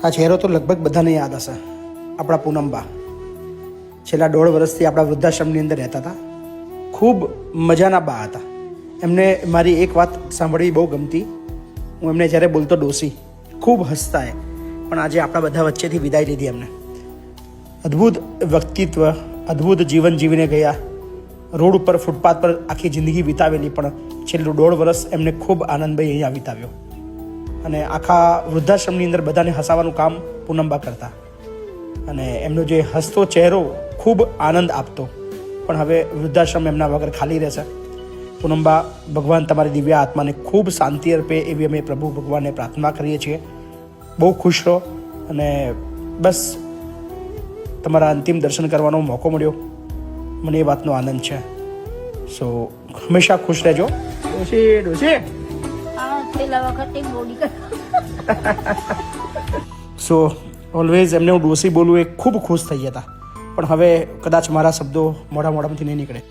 આ ચહેરો તો લગભગ બધાને યાદ હશે. આપણા પૂનમબા છેલ્લા 1.5 વર્ષથી આપણા વૃદ્ધાશ્રમની અંદર રહેતા હતા. ખૂબ મજાના બા હતા. એમને મારી એક વાત સાંભળવી બહુ ગમતી. હું એમને જ્યારે બોલતો ડોસી, ખૂબ હસતા એ. પણ આજે આપણા બધા વચ્ચેથી વિદાય લીધી એમને. અદ્ભુત વ્યક્તિત્વ, અદ્ભુત જીવન જીવીને ગયા. રોડ ઉપર ફૂટપાથ પર આખી જિંદગી વિતાવેલી, પણ છેલ્લું 1.5 વર્ષ એમને ખૂબ આનંદભાઈ અહીંયા વિતાવ્યો. અને આખા વૃદ્ધાશ્રમની અંદર બધાને હસાવવાનું કામ પૂનમબા કરતા. અને એમનો જે હસતો ચહેરો ખૂબ આનંદ આપતો. પણ હવે વૃદ્ધાશ્રમ એમના વગર ખાલી રહેશે. પૂનમબા, ભગવાન તમારી દિવ્ય આત્માને ખૂબ શાંતિ અર્પે એવી અમે પ્રભુ ભગવાનને પ્રાર્થના કરીએ છીએ. બહુ ખુશ રહો. અને બસ તમારા અંતિમ દર્શન કરવાનો મોકો મળ્યો, મને એ વાતનો આનંદ છે. સો હંમેશા ખુશ રહેજો. ડોશી ડોશી સો ઓલવેઝ એમને હું ડોસી બોલું એ ખૂબ ખુશ થઈ જતા. પણ હવે કદાચ મારા શબ્દો મોઢામાંથી નહીં નીકળે.